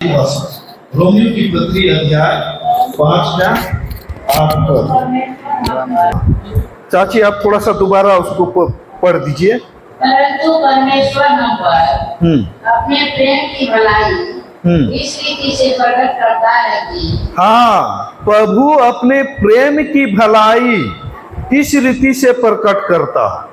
Romeo की पत्री अध्याय 5 का 8 पद। चाची आप थोड़ा सा दोबारा उसको पढ़ दीजिए। परंतु परमेश्वर हम पर अपने प्रेम की भलाई इस रीति से प्रकट करता है कि हाँ, प्रभु अपने प्रेम की भलाई इस रीति से प्रकट करता है।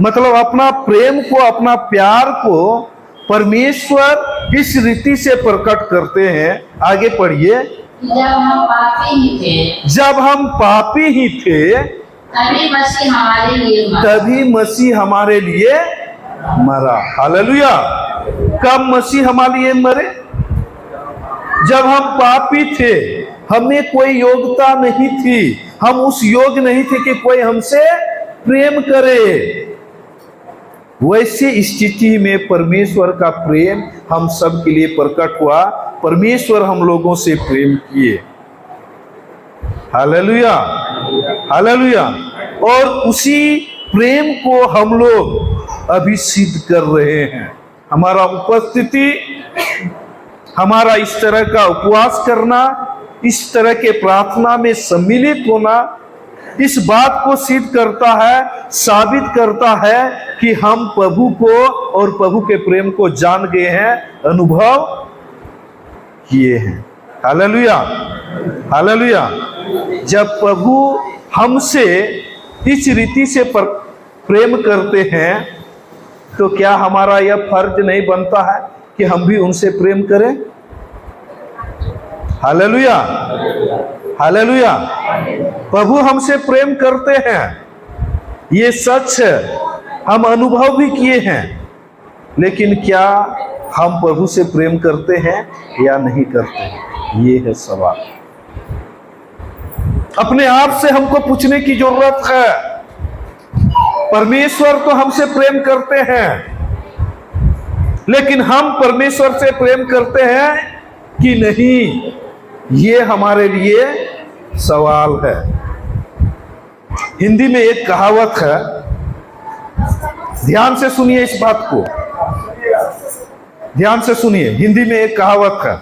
मतलब अपना प्रेम को, अपना प्यार को परमेश्वर इस रीति से प्रकट करते हैं। आगे पढ़िए। जब हम पापी ही थे, जब हम पापी ही थे तभी मसीह हमारे लिए मरा। तभी मसीह हमारे लिए मरा। हालेलुया। कब मसीह हमारे लिए मरे? जब हम पापी थे, हमें कोई योग्यता नहीं थी, हम उस योग्य नहीं थे कि कोई हमसे प्रेम करे। वैसे स्थिति में परमेश्वर का प्रेम हम सब के लिए प्रकट हुआ। परमेश्वर हम लोगों से प्रेम किए। Hallelujah, hallelujah. और उसी प्रेम को हम लोग अभी सिद्ध कर रहे हैं। हमारा उपस्थिति, हमारा इस तरह का उपवास करना, इस तरह के प्रार्थना में सम्मिलित होना, इस बात को सिद्ध करता है, साबित करता है कि हम प्रभु को और प्रभु के प्रेम को जान गए हैं, अनुभव किए हैं। Hallelujah, hallelujah. जब प्रभु हमसे इस रीति से प्रेम करते हैं तो क्या हमारा यह फर्ज नहीं बनता है कि हम भी उनसे प्रेम करें? Hallelujah, hallelujah. प्रभु हमसे प्रेम करते हैं, ये सच है, हम अनुभव भी किए हैं। लेकिन क्या हम प्रभु से प्रेम करते हैं या नहीं करते हैं? ये है सवाल। अपने आप से हमको पूछने की जरूरत है। परमेश्वर तो हमसे प्रेम करते हैं, लेकिन हम परमेश्वर से प्रेम करते हैं कि नहीं? ये हमारे लिए सवाल है। हिंदी में एक कहावत है, ध्यान से सुनिए इस बात को, ध्यान से सुनिए। हिंदी में एक कहावत है,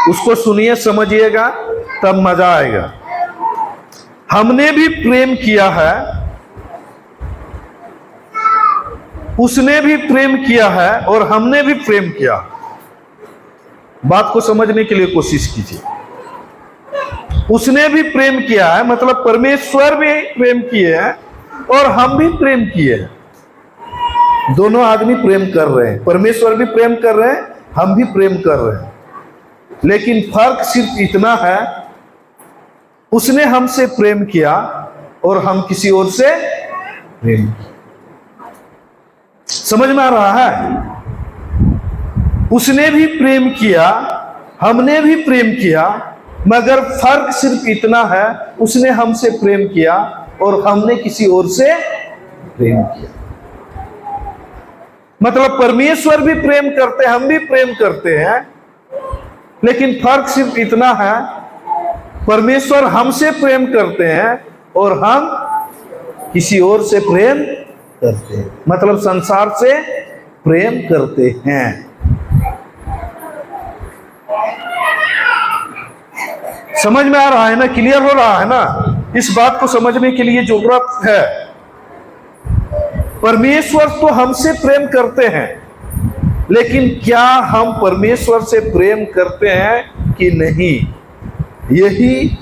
उसको सुनिए, समझिएगा, तब मजा आएगा। हमने भी प्रेम किया है, उसने भी प्रेम किया है और हमने भी प्रेम किया। बात को समझने के लिए कोशिश कीजिए। उसने भी प्रेम किया है, मतलब परमेश्वर भी प्रेम किए हैं और हम भी प्रेम किए हैं। दोनों आदमी प्रेम कर रहे हैं, परमेश्वर भी प्रेम कर रहे हैं, हम भी प्रेम कर रहे हैं। लेकिन फर्क सिर्फ इतना है, उसने हमसे प्रेम किया और हम किसी और से प्रेम किया। समझ में आ रहा है? उसने भी प्रेम किया, हमने भी प्रेम किया, मगर फर्क सिर्फ इतना है, उसने हमसे प्रेम किया और हमने किसी और से प्रेम किया। मतलब परमेश्वर भी प्रेम करते हैं, हम भी प्रेम करते हैं, लेकिन फर्क सिर्फ इतना है, परमेश्वर हमसे प्रेम करते हैं और हम किसी और से प्रेम करते हैं, मतलब संसार से प्रेम करते हैं। समझ में आ रहा है ना? क्लियर हो रहा है ना? इस बात को समझने के लिए जरूरत है। परमेश्वर तो हमसे प्रेम करते हैं, लेकिन क्या हम परमेश्वर से प्रेम करते हैं कि नहीं? यही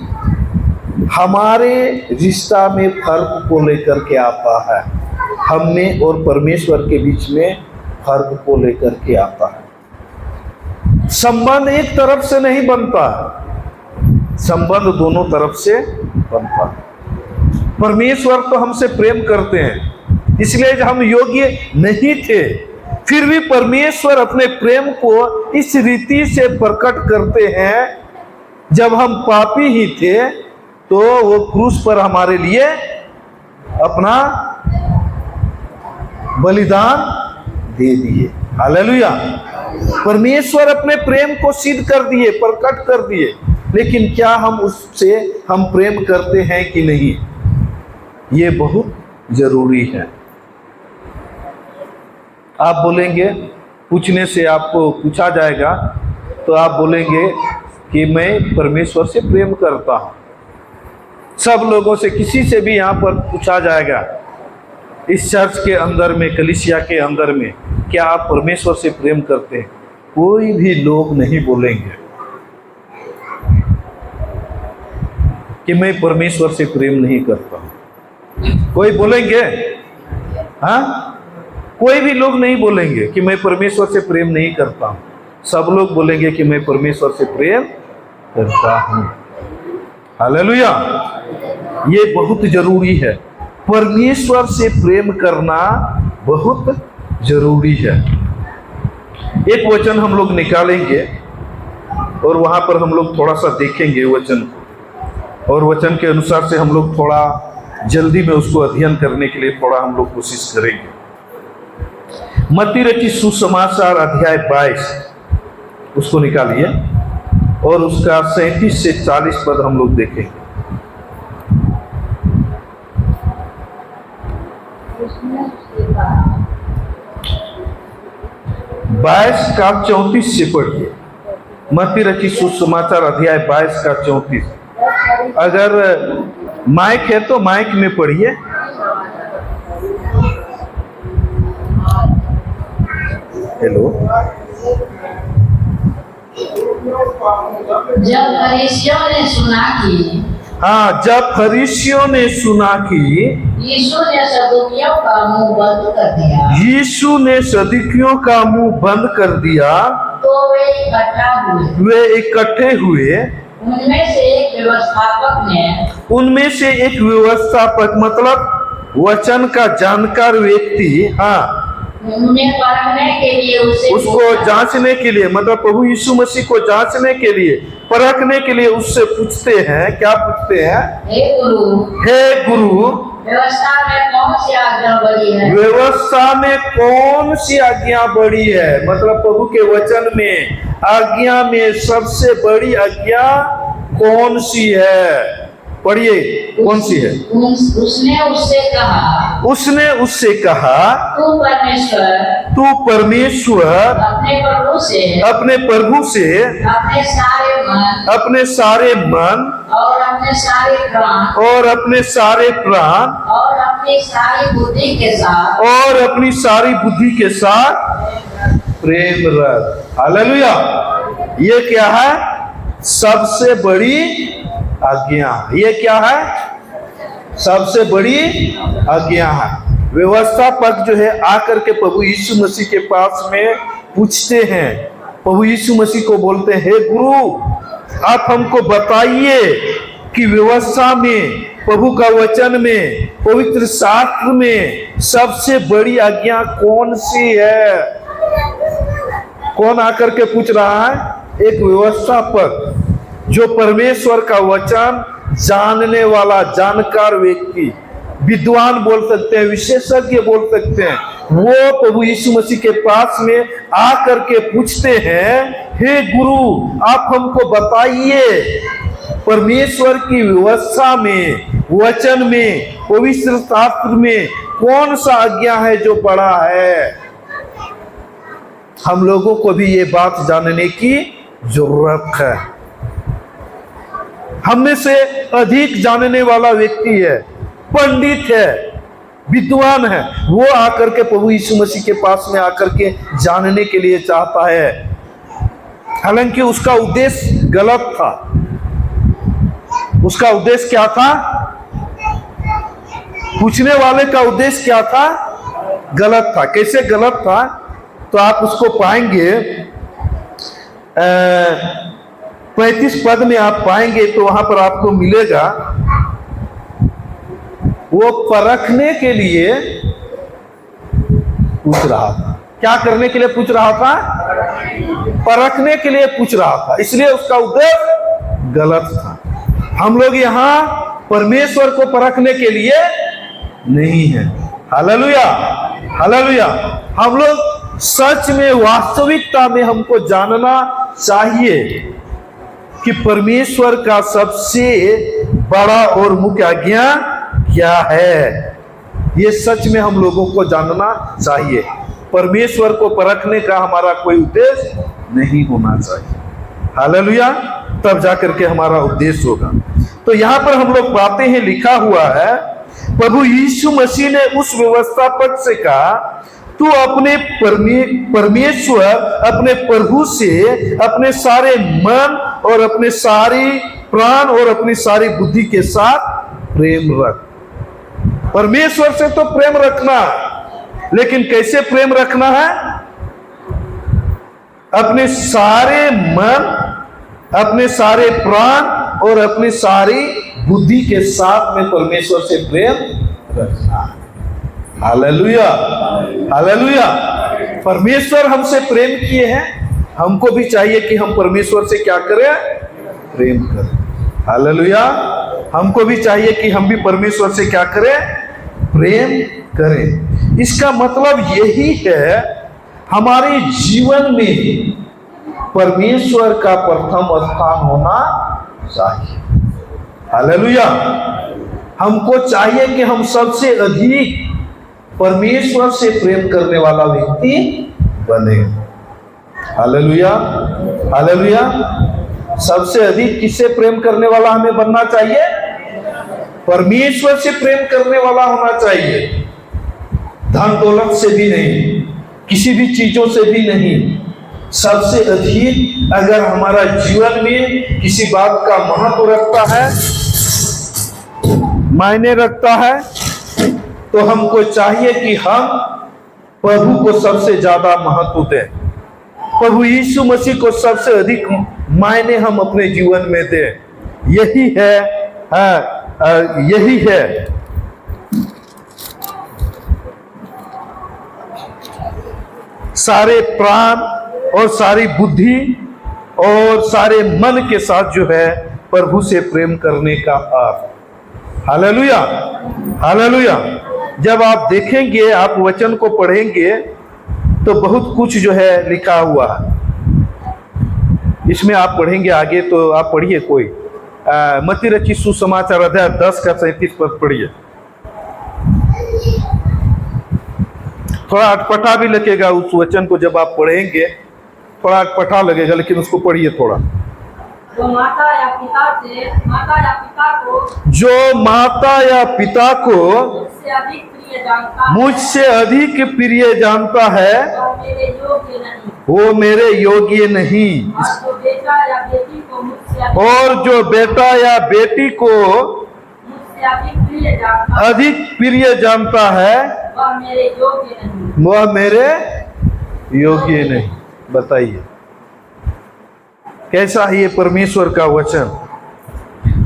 हमारे रिश्ता में फर्क को लेकर के आता है। हम में और परमेश्वर के बीच में फर्क को लेकर के आता है। संबंध एक तरफ से नहीं बनता, संबंध दोनों तरफ से बनता है। परमेश्वर तो हमसे प्रेम करते हैं, इसलिए जब हम योग्य नहीं थे, फिर भी परमेश्वर अपने प्रेम को इस रीति से प्रकट करते हैं। जब हम पापी ही थे तो वो क्रूस पर हमारे लिए अपना बलिदान दे दिए। हालेलुया। परमेश्वर अपने प्रेम को सिद्ध कर दिए, प्रकट कर दिए, लेकिन क्या हम उससे प्रेम करते हैं कि नहीं? ये बहुत जरूरी है। आप बोलेंगे, पूछने से आपको पूछा जाएगा तो आप बोलेंगे कि मैं परमेश्वर से प्रेम करता हूं। सब लोगों से, किसी से भी यहाँ पर पूछा जाएगा, इस चर्च के अंदर में, कलीसिया के अंदर में, क्या आप परमेश्वर से प्रेम करते हैं? कोई भी लोग नहीं बोलेंगे कि मैं परमेश्वर से प्रेम नहीं करता हूं। कोई बोलेंगे? हाँ, कोई भी लोग नहीं बोलेंगे कि मैं परमेश्वर से प्रेम नहीं करता हूं। सब लोग बोलेंगे कि मैं परमेश्वर से प्रेम करता हूं। हालेलुया। ये बहुत जरूरी है, परमेश्वर से प्रेम करना बहुत जरूरी है। एक वचन हम लोग निकालेंगे और वहां पर हम लोग थोड़ा सा देखेंगे वचन को, और वचन के अनुसार से हम लोग थोड़ा जल्दी में उसको अध्ययन करने के लिए थोड़ा हम लोग कोशिश करेंगे। मत्ती रचित सुसमाचार अध्याय 22, उसको निकालिए और उसका 37 से 40 पद हम लोग देखेंगे। 22 का 34 से पढ़िए। मत्ती रचित सुसमाचार अध्याय 22 का 34। अगर माइक है तो माइक में पढ़िए। हेलो। जब फरीसियों ने सुना कि हाँ, जब फरीसियों ने सुना कि यीशु ने सदूकियों का मुंह बंद कर दिया, यीशु ने सदूकियों का मुंह बंद कर दिया, तो वे इकट्ठे हुए। उनमें से एक व्यवस्थापक मतलब वचन का जानकार व्यक्ति, हाँ, उन्हें परखने के लिए उसको जांचने के लिए, मतलब प्रभु यीशु मसीह को जांचने के लिए, परखने के लिए उससे पूछते हैं। क्या पूछते हैं? हे गुरु, व्यवस्था में कौन सी आज्ञा बड़ी है? व्यवस्था में कौन सी आज्ञा बड़ी है? मतलब प्रभु के वचन में, आज्ञा में सबसे बड़ी आज्ञा कौन सी है? पढ़िए, कौन सी है? उसने उससे कहा, तू परमेश्वर अपने प्रभु से अपने सारे मन और अपने सारे प्राण और अपनी सारी बुद्धि के साथ प्रेम रख। हालेलुया। ये क्या है? सबसे बड़ी आज्ञा। ये क्या है? सबसे बड़ी आज्ञा है। व्यवस्थापक जो है आकर के प्रभु यीशु मसीह के पास में पूछते हैं। प्रभु यीशु मसीह को बोलते हैं, हे गुरु, आप हमको बताइए कि व्यवस्था में, प्रभु का वचन में, पवित्र शास्त्र में सबसे बड़ी आज्ञा कौन सी है? कौन आकर के पूछ रहा है? एक व्यवस्थापक, जो परमेश्वर का वचन जानने वाला जानकार व्यक्ति, विद्वान बोल सकते हैं, विशेषज्ञ बोल सकते हैं, वो प्रभु यीशु मसीह के पास में आकर के पूछते हैं, हे गुरु, आप हमको बताइए परमेश्वर की व्यवस्था में, वचन में, पवित्र शास्त्र में कौन सा आज्ञा है जो बड़ा है? हम लोगों को भी ये बात जानने की जरूरत है। हम में से अधिक जानने वाला व्यक्ति है, पंडित है, विद्वान है, वो आकर के प्रभु यीशु मसीह के पास में आकर के जानने के लिए चाहता है, हालांकि उसका उद्देश्य गलत था। उसका उद्देश्य क्या था? पूछने वाले का उद्देश्य क्या था? गलत था। कैसे गलत था? तो आप उसको पाएंगे 35 पद में आप पाएंगे, तो वहां पर आपको मिलेगा, वो परखने के लिए पूछ रहा था। क्या करने के लिए पूछ रहा था? परखने के लिए पूछ रहा था, इसलिए उसका उद्देश्य गलत था। हम लोग यहाँ परमेश्वर को परखने के लिए नहीं है। Hallelujah, hallelujah. हम लोग सच में, वास्तविकता में हमको जानना चाहिए कि परमेश्वर का सबसे बड़ा और मुख्य आज्ञा क्या है। ये सच में हम लोगों को जानना चाहिए। परमेश्वर को परखने का हमारा कोई उद्देश्य नहीं होना चाहिए। हालेलुया, तब जाकर के हमारा उद्देश्य होगा। तो यहां पर हम लोग पाते हैं, लिखा हुआ है, प्रभु यीशु मसीह ने उस व्यवस्थापक से कहा, तू अपने परमेश्वर, अपने प्रभु से अपने सारे मन और अपने सारी प्राण और अपनी सारी बुद्धि के साथ प्रेम रख। परमेश्वर से तो प्रेम रखना, लेकिन कैसे प्रेम रखना है? अपने सारे मन, अपने सारे प्राण और अपनी सारी बुद्धि के साथ में परमेश्वर से प्रेम रखना है। Hallelujah, hallelujah. परमेश्वर हमसे प्रेम किए हैं, हमको भी चाहिए कि हम परमेश्वर से क्या करें? प्रेम करें। हालेलुया, हमको भी चाहिए कि हम भी परमेश्वर से क्या करें? प्रेम करें। इसका मतलब यही है, हमारे जीवन में परमेश्वर का प्रथम स्थान होना चाहिए। हालेलुया, हमको चाहिए कि हम सबसे अधिक परमेश्वर से प्रेम करने वाला व्यक्ति बने। Hallelujah, hallelujah. सबसे अधिक किससे प्रेम करने वाला हमें बनना चाहिए? परमेश्वर से प्रेम करने वाला होना चाहिए। धन दौलत से भी नहीं, किसी भी चीजों से भी नहीं। सबसे अधिक अगर हमारा जीवन में किसी बात का महत्व रखता है, मायने रखता है, तो हमको चाहिए कि हम प्रभु को सबसे ज्यादा महत्व दें, प्रभु यीशु मसीह को सबसे अधिक मायने हम अपने जीवन में दें। यही है, यही है सारे प्राण और सारी बुद्धि और सारे मन के साथ जो है प्रभु से प्रेम करने का अर्थ। Hallelujah, hallelujah. जब आप देखेंगे, आप वचन को पढ़ेंगे, तो बहुत कुछ जो है लिखा हुआ है इसमें। आप पढ़ेंगे आगे, तो आप पढ़िए कोई मत्ती रचित सुसमाचार अध्याय 10 का 37 पद पढ़िए। थोड़ा अटपटा भी लगेगा उस वचन को, जब आप पढ़ेंगे थोड़ा अटपटा लगेगा, लेकिन उसको पढ़िए थोड़ा। जो माता या पिता को जो माता या पिता को मुझसे अधिक प्रिय जानता है, मुझसे अधिक प्रिय जानता है, और मेरे योग्य नहीं। वो मेरे योग्य नहीं। और जो बेटा या बेटी को और जो बेटा या बेटी को मुझसे अधिक प्रिय जानता है, वह मेरे योग्य नहीं। वह मेरे योग्य नहीं। बताइए कैसा है ये परमेश्वर का वचन?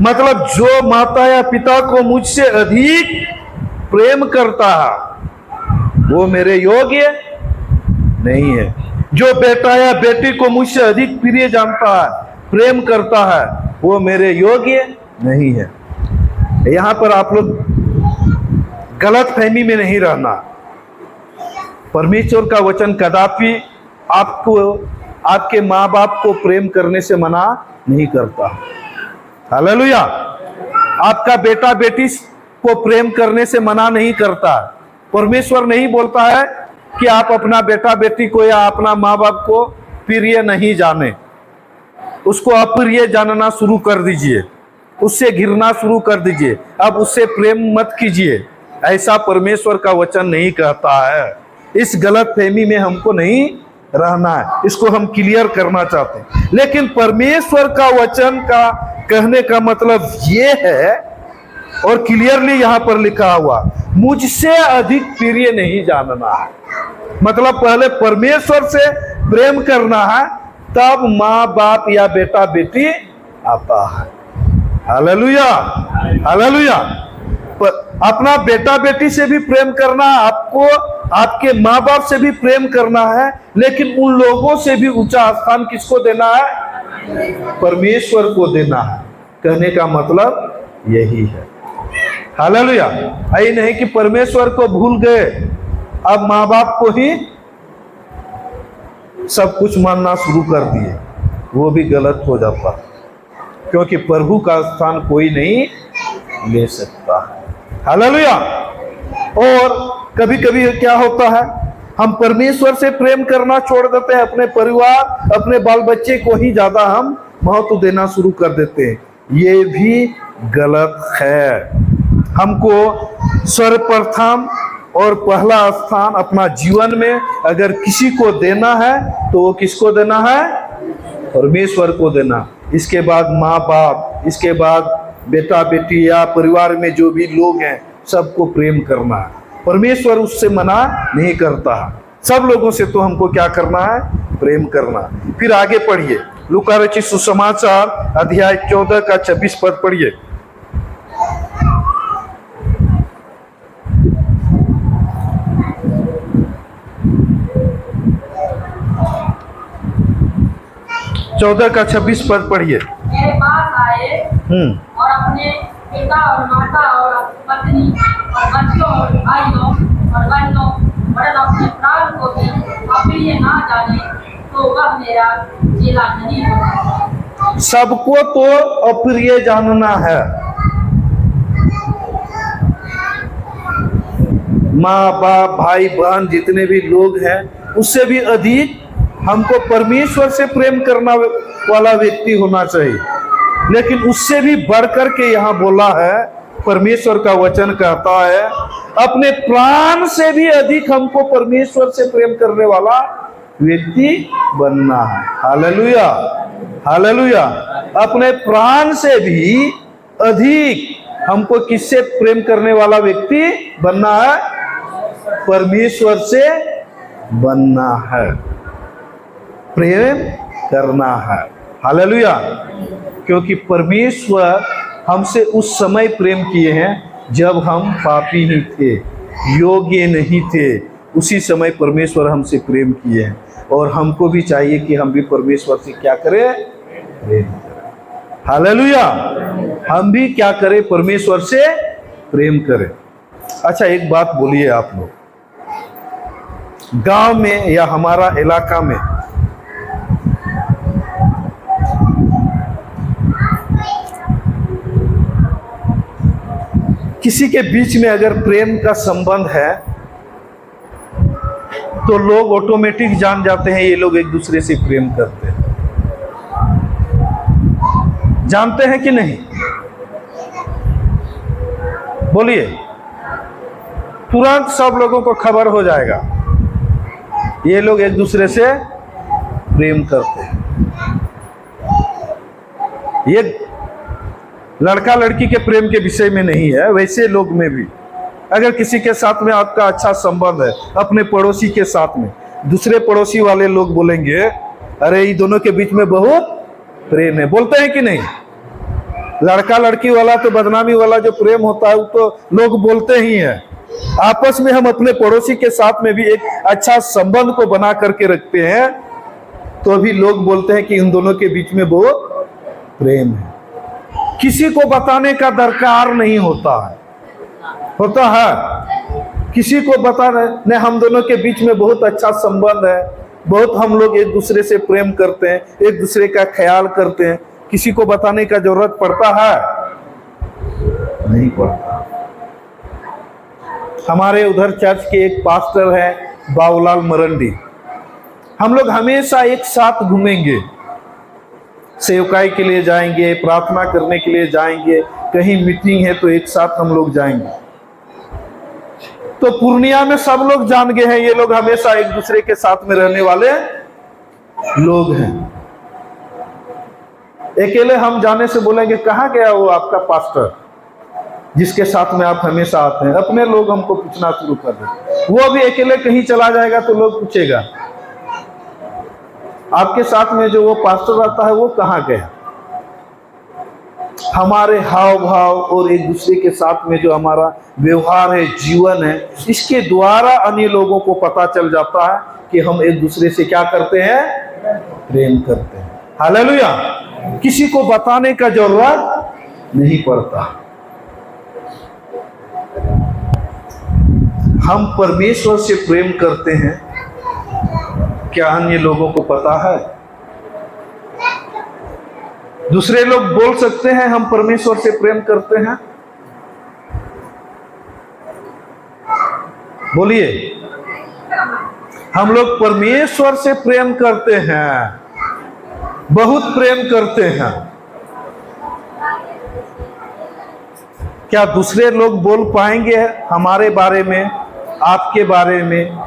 मतलब जो माता या पिता को मुझसे अधिक प्रेम करता है, वो मेरे योग्य नहीं है। जो बेटा या बेटी को मुझसे अधिक प्रिय जानता है, प्रेम करता है, वो मेरे योग्य नहीं है। यहां पर आप लोग गलत फहमी में नहीं रहना। परमेश्वर का वचन कदापि आपको, आपके माँ बाप को प्रेम करने से मना नहीं करता। हालेलुया। आपका बेटा बेटी को प्रेम करने से मना नहीं करता। परमेश्वर नहीं बोलता है कि आप अपना बेटा बेटी को या अपना माँ बाप को प्रिय नहीं जाने, उसको अप्रिय जानना शुरू कर दीजिए, उससे घिरना शुरू कर दीजिए, अब उससे प्रेम मत कीजिए। ऐसा परमेश्वर का वचन नहीं कहता है। इस गलत फहमी में हमको नहीं रहना है, इसको हम क्लियर करना चाहते हैं। लेकिन परमेश्वर का वचन का कहने का मतलब ये है, और क्लियरली यहां पर लिखा हुआ, मुझसे अधिक प्रिय नहीं जानना है। मतलब पहले परमेश्वर से प्रेम करना है, तब माँ बाप या बेटा बेटी आता है। Hallelujah, hallelujah. अपना बेटा बेटी से भी प्रेम करना, आपको आपके माँ बाप से भी प्रेम करना है, लेकिन उन लोगों से भी ऊंचा स्थान किसको देना है? परमेश्वर को देना है। कहने का मतलब यही है। हालेलुया। यही नहीं कि परमेश्वर को भूल गए, अब माँ बाप को ही सब कुछ मानना शुरू कर दिए, वो भी गलत हो जाता, क्योंकि प्रभु का स्थान कोई नहीं ले सकता। हालेलुया। और कभी कभी क्या होता है, हम परमेश्वर से प्रेम करना छोड़ देते हैं, अपने परिवार, अपने बाल बच्चे को ही ज्यादा हम महत्व देना शुरू कर देते हैं, ये भी गलत है। हमको सर्वप्रथम और पहला स्थान अपना जीवन में अगर किसी को देना है तो वो किसको देना है? परमेश्वर को देना। इसके बाद माँ बाप, इसके बाद बेटा बेटी या परिवार में जो भी लोग हैं सबको प्रेम करना है। परमेश्वर उससे मना नहीं करता है। सब लोगों से तो हमको क्या करना है? प्रेम करना। फिर आगे पढ़िए, लूका रचित सुसमाचार अध्याय 14 का 26 पद पढ़िए। चौदह का 26 पद पढ़िए। मेरे पास आए और अपने पिता और माता और पत्नी और बच्चों और भाइयों और बहनों और अपने प्राण को भी अप्रिय ना जाने तो वह मेरा चेला नहीं होगा। सबको तो अप्रिय जानना है। माँ बाप भाई बहन जितने भी लोग हैं उससे भी अधिक हमको परमेश्वर से प्रेम करना वाला व्यक्ति होना चाहिए। लेकिन उससे भी बढ़कर के यहाँ बोला है, परमेश्वर का वचन कहता है अपने प्राण से भी अधिक हमको परमेश्वर से प्रेम करने वाला व्यक्ति बनना है। Hallelujah, hallelujah. अपने प्राण से भी अधिक हमको किससे प्रेम करने वाला व्यक्ति बनना है? परमेश्वर से बनना है, प्रेम करना है। हालेलुया। क्योंकि परमेश्वर हमसे उस समय प्रेम किए हैं जब हम पापी ही थे, योग्य नहीं थे। उसी समय परमेश्वर हमसे प्रेम किए हैं और हमको भी चाहिए कि हम भी परमेश्वर से क्या करें? प्रेम करें। हालेलुया। हम भी क्या करें? परमेश्वर से प्रेम करें। अच्छा, एक बात बोलिए आप लोग, गांव में या हमारा इलाका में किसी के बीच में अगर प्रेम का संबंध है तो लोग ऑटोमेटिक जान जाते हैं ये लोग एक दूसरे से प्रेम करते हैं। जानते हैं कि नहीं? बोलिए। तुरंत सब लोगों को खबर हो जाएगा ये लोग एक दूसरे से प्रेम करते हैं। ये लड़का लड़की के प्रेम के विषय में नहीं है, वैसे लोग में भी अगर किसी के साथ में आपका अच्छा संबंध है, अपने पड़ोसी के साथ में, दूसरे पड़ोसी वाले लोग बोलेंगे अरे ये दोनों के बीच में बहुत प्रेम है। बोलते हैं कि नहीं? लड़का लड़की वाला तो बदनामी वाला जो प्रेम होता है वो तो लोग बोलते ही हैं। आपस में हम अपने पड़ोसी के साथ में भी एक अच्छा संबंध को बना करके रखते हैं तो भी लोग बोलते हैं कि इन दोनों के बीच में बहुत प्रेम है। किसी को बताने का दरकार नहीं होता है। होता है किसी को बताने, हम दोनों के बीच में बहुत अच्छा संबंध है, बहुत हम लोग एक दूसरे से प्रेम करते हैं, एक दूसरे का ख्याल करते हैं। किसी को बताने का जरूरत पड़ता है? नहीं पड़ता। हमारे उधर चर्च के एक पास्टर है बाबूलाल मरंडी। हम लोग हमेशा एक साथ घूमेंगे, सेवकाई के लिए जाएंगे, प्रार्थना करने के लिए जाएंगे, कहीं मीटिंग है तो एक साथ हम लोग जाएंगे। तो पूर्णिया में सब लोग जान गए हैं ये लोग हमेशा एक दूसरे के साथ में रहने वाले लोग हैं। अकेले हम जाने से बोलेंगे कहाँ गया वो आपका पास्टर जिसके साथ में आप हमेशा आते हैं? अपने लोग हमको पूछना शुरू कर दें। वो भी अकेले कहीं चला जाएगा तो लोग पूछेगा आपके साथ में जो वो पास्टर रहता है वो कहाँ गया? हमारे हाव भाव और एक दूसरे के साथ में जो हमारा व्यवहार है, जीवन है, इसके द्वारा अन्य लोगों को पता चल जाता है कि हम एक दूसरे से क्या करते हैं? प्रेम करते हैं। हालेलुया। किसी को बताने का जरूरत नहीं पड़ता। हम परमेश्वर से प्रेम करते हैं, क्या अन्य लोगों को पता है? दूसरे लोग बोल सकते हैं हम परमेश्वर से प्रेम करते हैं? बोलिए। हम लोग परमेश्वर से प्रेम करते हैं, बहुत प्रेम करते हैं। क्या दूसरे लोग बोल पाएंगे हमारे बारे में, आपके बारे में,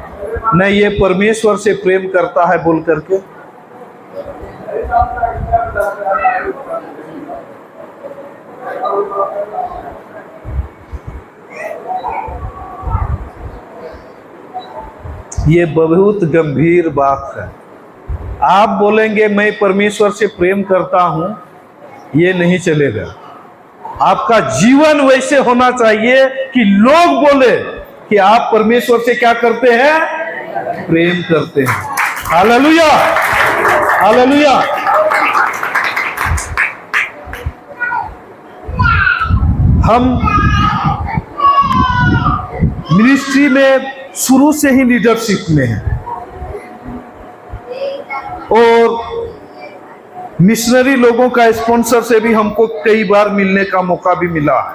नहीं ये परमेश्वर से प्रेम करता है बोल करके? ये बहुत गंभीर बात है। आप बोलेंगे मैं परमेश्वर से प्रेम करता हूं, ये नहीं चलेगा। आपका जीवन वैसे होना चाहिए कि लोग बोले कि आप परमेश्वर से क्या करते हैं? प्रेम करते हैं। Hallelujah, hallelujah. हम मिनिस्ट्री में शुरू से ही लीडरशिप में हैं और मिशनरी लोगों का स्पॉन्सर से भी हमको कई बार मिलने का मौका भी मिला है,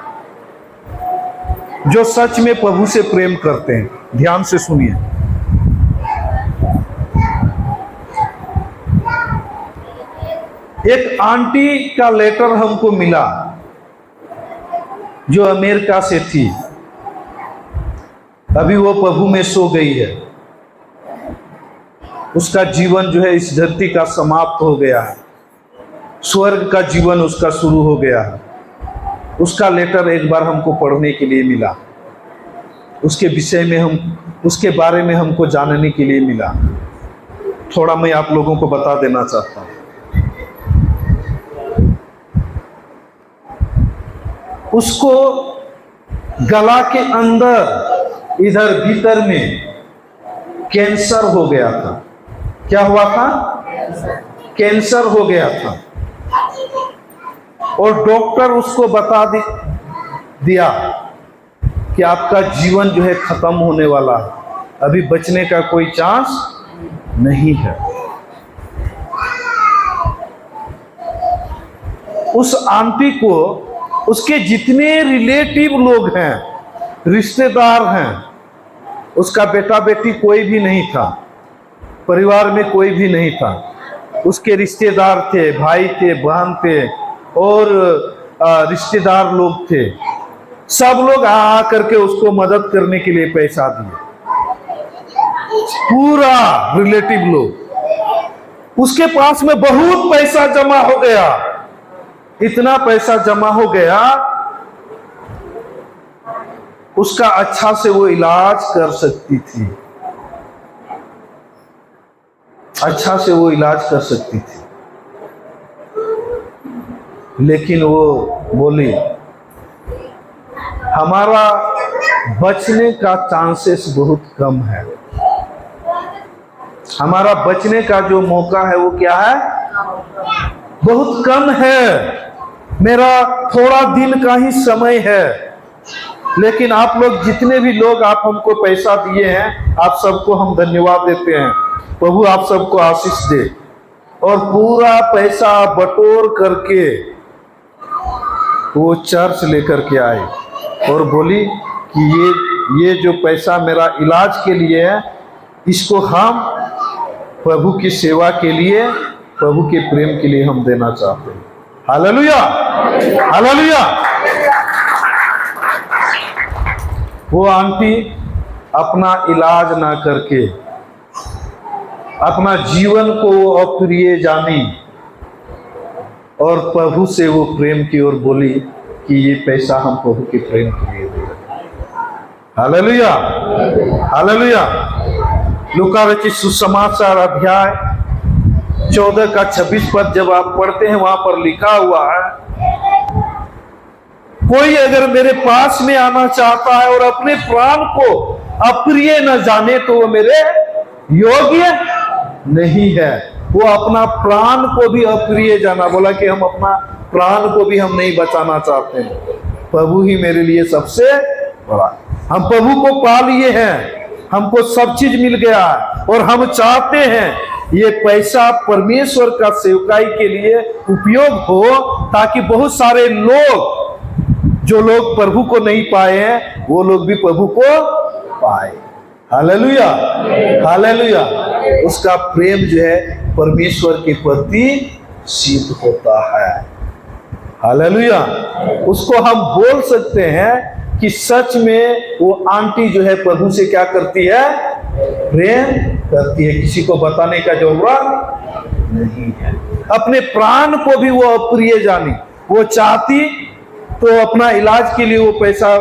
जो सच में प्रभु से प्रेम करते हैं। ध्यान से सुनिए। एक आंटी का लेटर हमको मिला जो अमेरिका से थी, अभी वो प्रभु में सो गई है। उसका जीवन जो है इस धरती का समाप्त हो गया है, स्वर्ग का जीवन उसका शुरू हो गया है। उसका लेटर एक बार हमको पढ़ने के लिए मिला, उसके विषय में उसके बारे में हमको जानने के लिए मिला। थोड़ा मैं आप लोगों को बता देना चाहता हूँ। उसको गला के अंदर इधर भीतर में कैंसर हो गया था। क्या हुआ था? कैंसर हो गया था और डॉक्टर उसको बता दिया कि आपका जीवन जो है खत्म होने वाला है, अभी बचने का कोई चांस नहीं है। उस आंटी को उसके जितने रिलेटिव लोग हैं, रिश्तेदार हैं, उसका बेटा बेटी कोई भी नहीं था, परिवार में कोई भी नहीं था। उसके रिश्तेदार थे, भाई थे, बहन थे और रिश्तेदार लोग थे। सब लोग आ करके उसको मदद करने के लिए पैसा दिए, पूरा रिलेटिव लोग। उसके पास में बहुत पैसा जमा हो गया, इतना पैसा जमा हो गया, उसका अच्छा से वो इलाज कर सकती थी, अच्छा से वो इलाज कर सकती थी। लेकिन वो बोली हमारा बचने का चांसेस बहुत कम है, हमारा बचने का जो मौका है वो क्या है? बहुत कम है। मेरा थोड़ा दिन का ही समय है। लेकिन आप लोग जितने भी लोग आप हमको पैसा दिए हैं, आप सबको हम धन्यवाद देते हैं। प्रभु आप सबको आशीष दे। और पूरा पैसा बटोर करके वो चर्च लेकर के आए और बोली कि ये जो पैसा मेरा इलाज के लिए है, इसको हम प्रभु की सेवा के लिए, प्रभु के प्रेम के लिए हम देना चाहते हैं। Hallelujah, hallelujah. वो आंटी अपना इलाज ना करके अपना जीवन को अप्रिय जानी और प्रभु से वो प्रेम की ओर बोली कि ये पैसा हम प्रभु के प्रेम के लिए दे रहे हैं। Hallelujah, hallelujah. लूका रचित सुसमाचार अध्याय 14 का 26 पद जब आप पढ़ते हैं, वहां पर लिखा हुआ है, कोई अगर मेरे पास में आना चाहता है और अपने प्राण को अप्रिय न जाने तो वो मेरे योग्य नहीं है। वो अपना प्राण को भी अप्रिय जाना, बोला कि हम अपना प्राण को भी हम नहीं बचाना चाहते हैं, प्रभु ही मेरे लिए सबसे बड़ा। हम प्रभु को पा लिए हैं, हमको सब चीज मिल गया और हम चाहते हैं ये पैसा परमेश्वर का सेवकाई के लिए उपयोग हो, ताकि बहुत सारे लोग, जो लोग प्रभु को नहीं पाए हैं, वो लोग भी प्रभु को पाए। Hallelujah, hallelujah. उसका प्रेम जो है परमेश्वर के प्रति सिद्ध होता है। हालेलुया। उसको हम बोल सकते हैं कि सच में वो आंटी जो है प्रभु से क्या करती है, प्रेम करती है। किसी को बताने का जरूरत नहीं है। अपने प्राण को भी वो अप्रिय जानी। वो चाहती तो अपना इलाज के लिए वो पैसा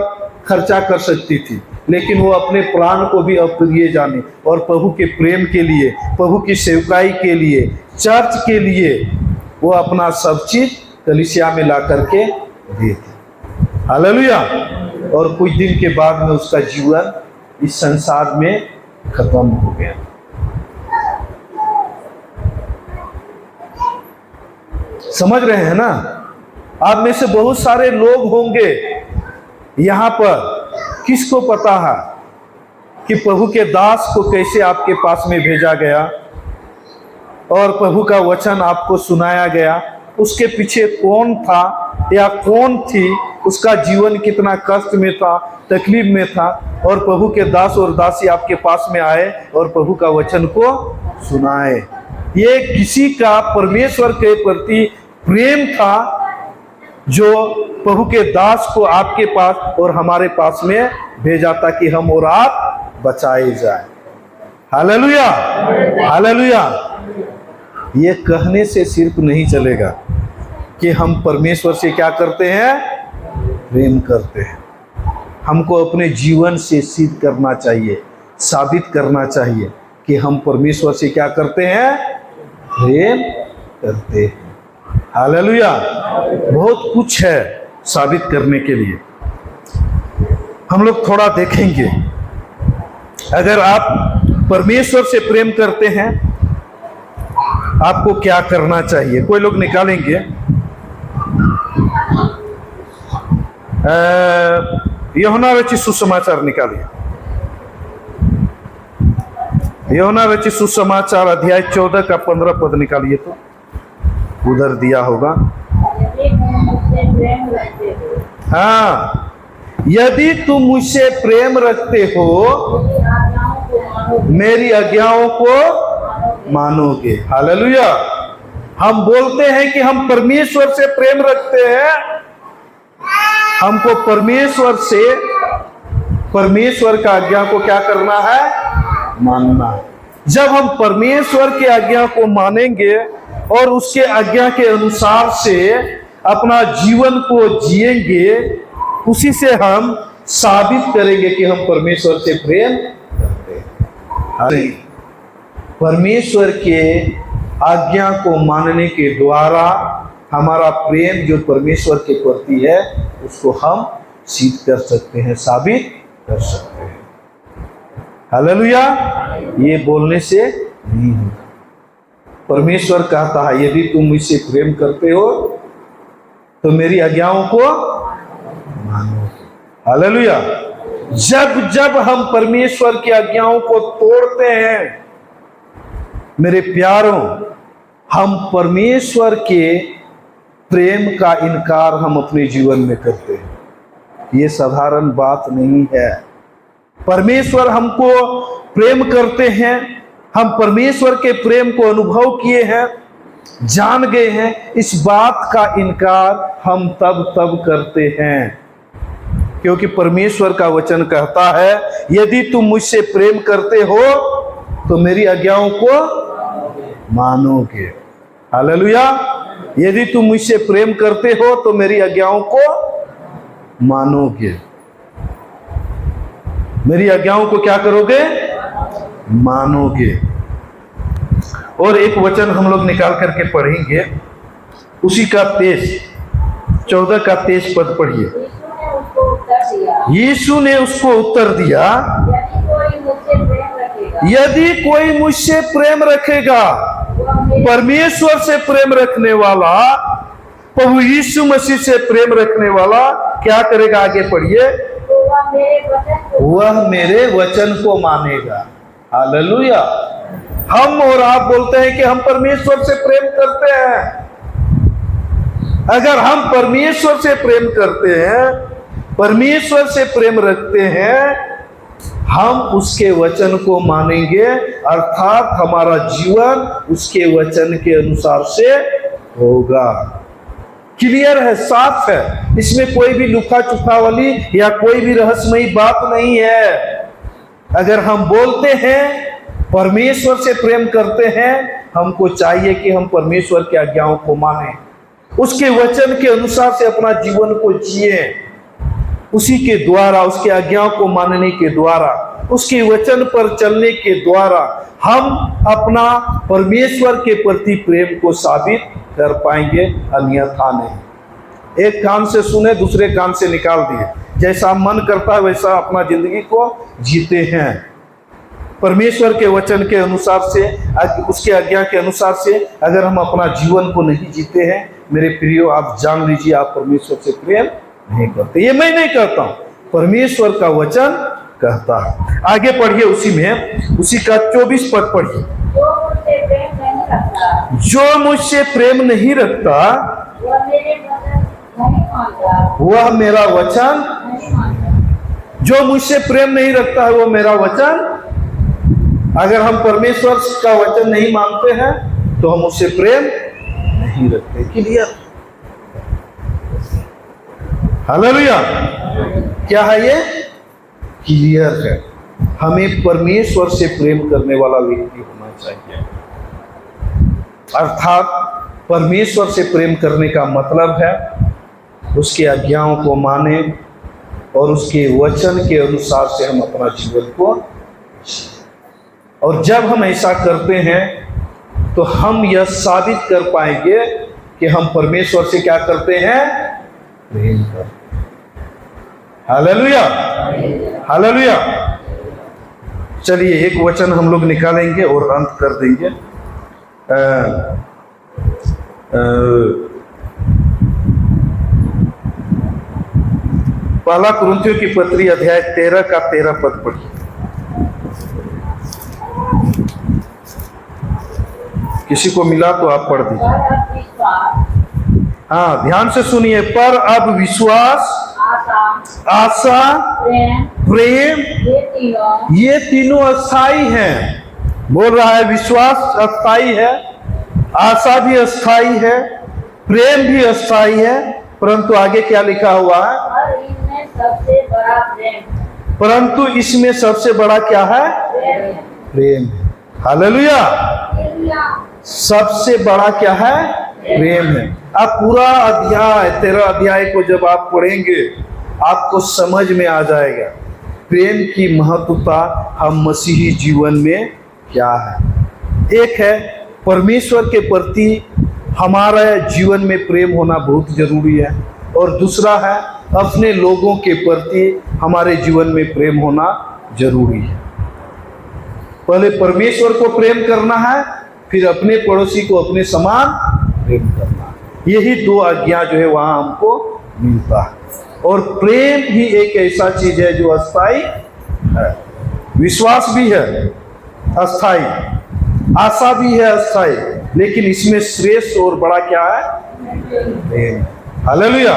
खर्चा कर सकती थी, लेकिन वो अपने प्राण को भी अप्रिय जानी और प्रभु के प्रेम के लिए, प्रभु की सेवकाई के लिए, चर्च के लिए वो अपना सब चीज कलीसिया में ला करके देती। हालेलुया। और कुछ दिन के बाद में उसका जीवन इस संसार में खत्म हो गया। समझ रहे हैं ना? आप में से बहुत सारे लोग होंगे यहां पर, किसको पता है कि प्रभु के दास को कैसे आपके पास में भेजा गया और प्रभु का वचन आपको सुनाया गया, उसके पीछे कौन था या कौन थी, उसका जीवन कितना कष्ट में था, तकलीफ में था, और प्रभु के दास और दासी आपके पास में आए और प्रभु का वचन को सुनाए। ये किसी का परमेश्वर के प्रति प्रेम था जो प्रभु के दास को आपके पास और हमारे पास में भेजा ताकि हम और आप बचाए जाए। Hallelujah, hallelujah. ये कहने से सिर्फ नहीं चलेगा कि हम परमेश्वर से क्या करते हैं, प्रेम करते हैं। हमको अपने जीवन से सिद्ध करना चाहिए, साबित करना चाहिए कि हम परमेश्वर से क्या करते हैं, प्रेम करते हैं। हालेलुया। बहुत कुछ है साबित करने के लिए। हम लोग थोड़ा देखेंगे। अगर आप परमेश्वर से प्रेम करते हैं आपको क्या करना चाहिए। कोई लोग निकालेंगे यूहन्ना रचित सुसमाचार, निकालिए यूहन्ना रचित सुसमाचार अध्याय 14 का 15 पद निकालिए, तो उधर दिया होगा। हाँ, यदि तुम मुझसे प्रेम रखते हो मेरी आज्ञाओं को मानोगे। हालेलुया। हम बोलते हैं कि हम परमेश्वर से प्रेम रखते हैं, हमको परमेश्वर का आज्ञा को क्या करना है, मानना है। जब हम परमेश्वर की आज्ञा को मानेंगे और उसके आज्ञा के अनुसार से अपना जीवन को जिएंगे, उसी से हम साबित करेंगे कि हम परमेश्वर से प्रेम करते हैं। परमेश्वर के आज्ञा को मानने के द्वारा हमारा प्रेम जो परमेश्वर के प्रति है उसको हम सिद्ध कर सकते हैं, साबित कर सकते हैं। हालेलुया। ये बोलने से नहीं होगा। परमेश्वर कहता है यदि तुम मुझसे प्रेम करते हो तो मेरी आज्ञाओं को मानो। हालेलुया। जब जब हम परमेश्वर की आज्ञाओं को तोड़ते हैं मेरे प्यारों, हम परमेश्वर के प्रेम का इनकार हम अपने जीवन में करते हैं। ये साधारण बात नहीं है। परमेश्वर हमको प्रेम करते हैं, हम परमेश्वर के प्रेम को अनुभव किए हैं, जान गए हैं। इस बात का इनकार हम तब करते हैं क्योंकि परमेश्वर का वचन कहता है यदि तुम मुझसे प्रेम करते हो तो मेरी आज्ञाओं को मानोगे। हालेलुया। यदि तुम मुझसे प्रेम करते हो तो मेरी आज्ञाओं को मानोगे। मेरी आज्ञाओं को क्या करोगे, मानोगे। और एक वचन हम लोग निकाल करके पढ़ेंगे, उसी का 14 का 23 पद पढ़िए। यीशु ने उसको उत्तर दिया, यदि कोई मुझसे प्रेम रखेगा, परमेश्वर से प्रेम रखने वाला, प्रभु यीशु मसीह से प्रेम रखने वाला क्या करेगा, आगे पढ़िए, वह मेरे वचन को मानेगा। हालेलुया। हम और आप बोलते हैं कि हम परमेश्वर से प्रेम करते हैं। अगर हम परमेश्वर से प्रेम करते हैं, परमेश्वर से प्रेम रखते हैं, हम उसके वचन को मानेंगे, अर्थात हमारा जीवन उसके वचन के अनुसार से होगा। क्लियर है, साफ है, इसमें कोई भी लुका चुका वाली या कोई भी रहस्यमयी बात नहीं है। अगर हम बोलते हैं परमेश्वर से प्रेम करते हैं, हमको चाहिए कि हम परमेश्वर की आज्ञाओं को माने, उसके वचन के अनुसार से अपना जीवन को जिए, उसी के द्वारा, उसके आज्ञाओं को मानने के द्वारा, उसके वचन पर चलने के द्वारा हम अपना परमेश्वर के प्रति प्रेम को साबित कर पाएंगे, अन्यथा नहीं। एक कान से सुने, दूसरे कान से निकाल दिए, जैसा मन करता है वैसा अपना जिंदगी को जीते हैं। परमेश्वर के वचन के अनुसार से, उसके आज्ञा के अनुसार से अगर हम अपना जीवन को नहीं जीते हैं, मेरे प्रियो, आप जान लीजिए आप परमेश्वर से प्रेम नहीं करते। ये मैं नहीं कहता हूं, परमेश्वर का वचन कहता है। आगे पढ़िए, उसी में, उसी का 24 पद पढ़िए। जो मुझसे प्रेम नहीं रखता वह मेरा वचन, जो मुझसे प्रेम नहीं रखता है वो मेरा वचन, अगर हम परमेश्वर का वचन नहीं मानते हैं तो हम उससे प्रेम नहीं रखते। क्लियर? हालेलुया। क्या है ये? क्लियर है। हमें परमेश्वर से प्रेम करने वाला व्यक्ति होना चाहिए। अर्थात परमेश्वर से प्रेम करने का मतलब है उसकी आज्ञाओं को माने और उसके वचन के अनुसार से हम अपना जीवन को, और जब हम ऐसा करते हैं तो हम यह साबित कर पाएंगे कि हम परमेश्वर से क्या करते हैं? प्रेम करते हैं। Hallelujah, hallelujah. चलिए एक वचन हम लोग निकालेंगे और अंत कर देंगे। पहला कुरिन्थियों की पत्री अध्याय 13 का 13 पद पढ़िए। किसी को मिला तो आप पढ़ दीजिए। हाँ, ध्यान से सुनिए। पर अब विश्वास, आशा, प्रेम, ये तीनों अस्थाई हैं। बोल रहा है विश्वास अस्थाई है, आशा भी अस्थाई है, प्रेम भी अस्थाई है, परंतु आगे क्या लिखा हुआ है? परंतु इसमें सबसे बड़ा क्या है? प्रेम। हालेलुया। सबसे बड़ा क्या है? प्रेम है। आप पूरा अध्याय 13 अध्याय को जब आप पढ़ेंगे आपको समझ में आ जाएगा प्रेम की महत्वता हम मसीही जीवन में क्या है। एक है परमेश्वर के प्रति हमारा जीवन में प्रेम होना बहुत जरूरी है, और दूसरा है अपने लोगों के प्रति हमारे जीवन में प्रेम होना जरूरी है। पहले परमेश्वर को प्रेम करना है, फिर अपने पड़ोसी को अपने समान प्रेम करना है। यही दो आज्ञा जो है वहां हमको मिलता है। और प्रेम ही एक ऐसा चीज है जो अस्थाई है। विश्वास भी है अस्थाई, आशा भी है अस्थाई, लेकिन इसमें श्रेष्ठ और बड़ा क्या है? प्रेम। हालेलुया।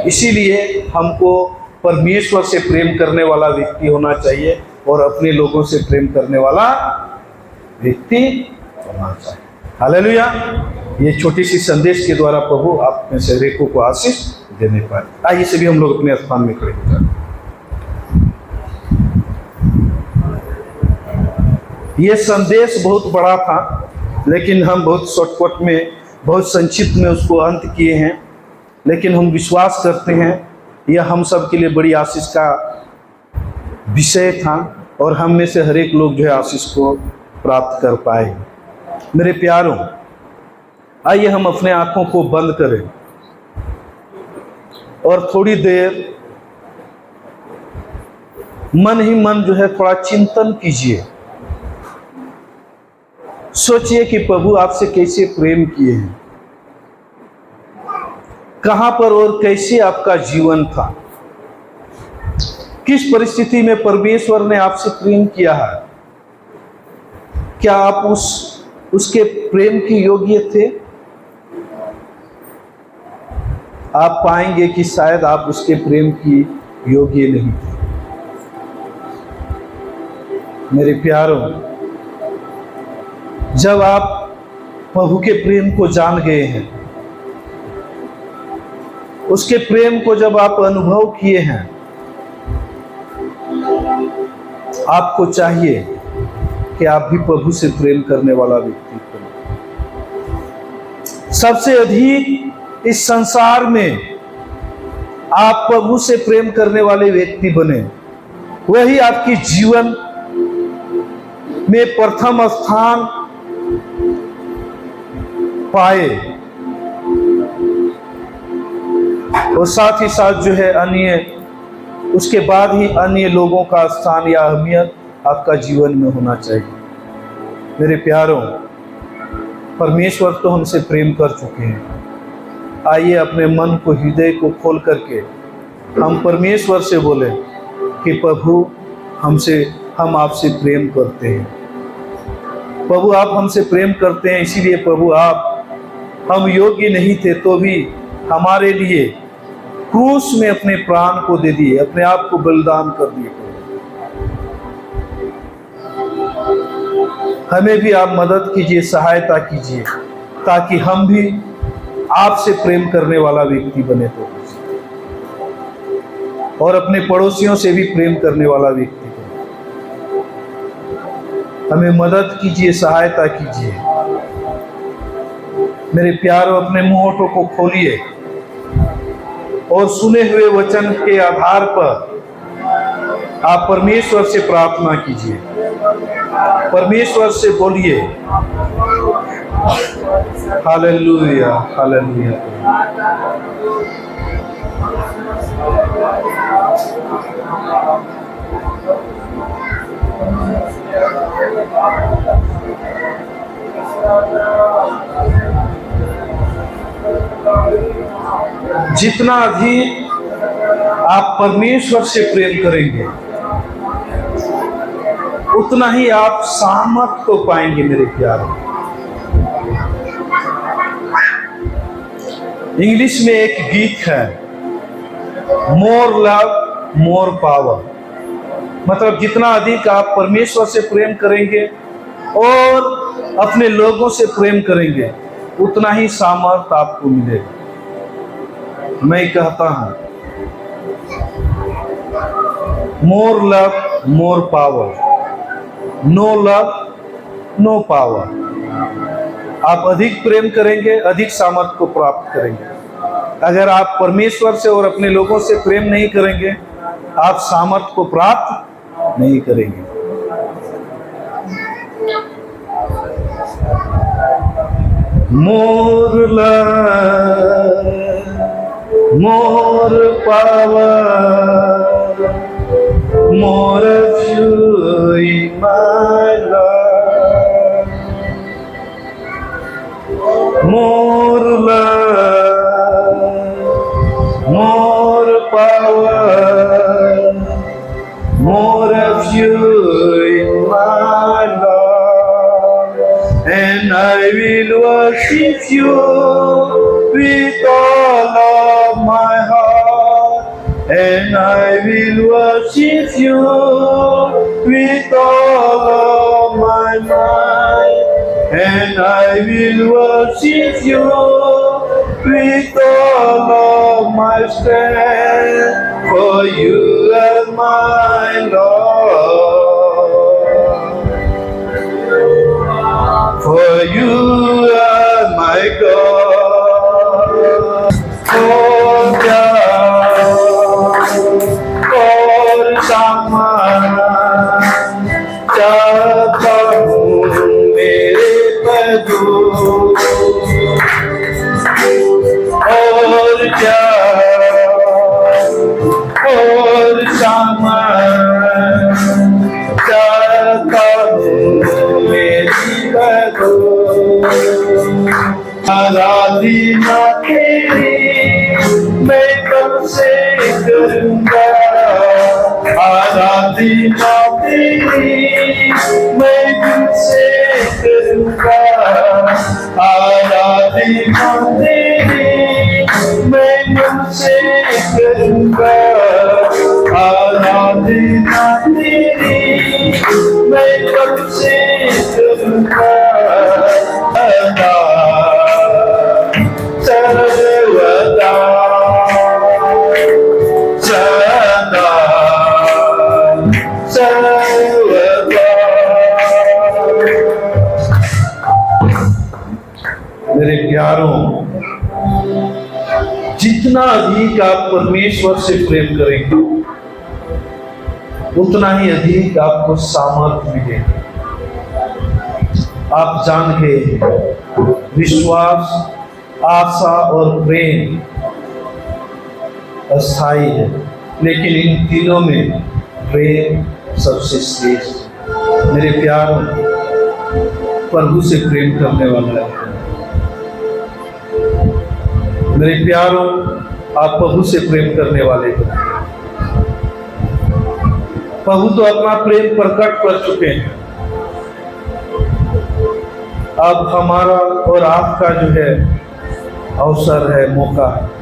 इसीलिए हमको परमेश्वर से प्रेम करने वाला व्यक्ति होना चाहिए और अपने लोगों से प्रेम करने वाला व्यक्ति होना चाहिए। हालेलुया। ये छोटी सी संदेश के द्वारा प्रभु आप में से हरेक को आशीष देने पाए। आइए सभी हम लोग अपने स्थान में खड़े हो जाए। ये संदेश बहुत बड़ा था, लेकिन हम बहुत शॉर्टकट में, बहुत संक्षिप्त में उसको अंत किए हैं, लेकिन हम विश्वास करते हैं यह हम सब के लिए बड़ी आशीष का विषय था और हम में से हरेक लोग जो है आशीष को प्राप्त कर पाए। मेरे प्यारों, आइए हम अपने आंखों को बंद करें और थोड़ी देर मन ही मन जो है थोड़ा चिंतन कीजिए। सोचिए कि प्रभु आपसे कैसे प्रेम किए हैं, कहां पर और कैसे आपका जीवन था, किस परिस्थिति में परमेश्वर ने आपसे प्रेम किया है। क्या आप उसके प्रेम के योग्य थे? आप पाएंगे कि शायद आप उसके प्रेम की योग्य नहीं थे। मेरे प्यारों, जब आप प्रभु के प्रेम को जान गए हैं, उसके प्रेम को जब आप अनुभव किए हैं, आपको चाहिए कि आप भी प्रभु से प्रेम करने वाला व्यक्ति बने। सबसे अधिक इस संसार में आप प्रभु से प्रेम करने वाले व्यक्ति बने, वही आपकी जीवन में प्रथम स्थान पाए, और साथ ही साथ जो है अन्य, उसके बाद ही अन्य लोगों का स्थान या अहमियत आपका जीवन में होना चाहिए। मेरे प्यारों, परमेश्वर तो हमसे प्रेम कर चुके हैं। आइए अपने मन को, हृदय को खोल करके हम परमेश्वर से बोले कि प्रभु हम आपसे प्रेम करते हैं। प्रभु आप हमसे प्रेम करते हैं, इसीलिए प्रभु हम योग्य नहीं थे तो भी हमारे लिए क्रूस में अपने प्राण को दे दिए, अपने आप को बलिदान कर दिए। हमें भी आप मदद कीजिए, सहायता कीजिए, ताकि हम भी आपसे प्रेम करने वाला व्यक्ति बने तो, और अपने पड़ोसियों से भी प्रेम करने वाला व्यक्ति बने। हमें मदद कीजिए, सहायता कीजिए। मेरे प्यारों, अपने मुंहों को खोलिए और सुने हुए वचन के आधार पर आप परमेश्वर से प्रार्थना कीजिए, परमेश्वर से बोलिए। Hallelujah, hallelujah. जितना अधिक आप परमेश्वर से प्रेम करेंगे, उतना ही आप सामर्थ को पाएंगे। मेरे प्यारे, इंग्लिश में एक गीत है, मोर लव मोर पावर। मतलब जितना अधिक आप परमेश्वर से प्रेम करेंगे और अपने लोगों से प्रेम करेंगे, उतना ही सामर्थ आपको मिलेगा। मैं कहता हूं, more love more power, no love no power. आप अधिक प्रेम करेंगे, अधिक सामर्थ को प्राप्त करेंगे। अगर आप परमेश्वर से और अपने लोगों से प्रेम नहीं करेंगे, आप सामर्थ को प्राप्त नहीं करेंगे। मोर love more power, more of you in my life, more love, more power, more of you in my life, and I will worship you with all of my heart, and I will worship you with all of my mind, and I will worship you with all of my strength, for you are my Lord, for you are my God, for God, for Sama, चाहता हूँ मेरे प्रभु, और क्या और Sama, चाहता हूँ मेरी प्रभु, आराधना तेरी मैं कब से करूँगा, आराधना तेरी मैं तुझसे करूँगा, आराधना तेरी मैं तुझसे करूँगा, आराधना तेरी मैं तुझसे करूँगा, सर्वदा जितना अधिक आप परमेश्वर से प्रेम करेंगे उतना ही अधिक आपको सामर्थ्य मिलेगी। आप जान के विश्वास, आशा और प्रेम अस्थायी है, लेकिन इन तीनों में प्रेम सबसे श्रेष्ठ। मेरे प्यार प्रभु से प्रेम करने वाला है। मेरे प्यारों, आप प्रभु से प्रेम करने वाले हो। प्रभु तो अपना प्रेम प्रकट कर चुके हैं। अब हमारा और आपका जो है अवसर है, मौका है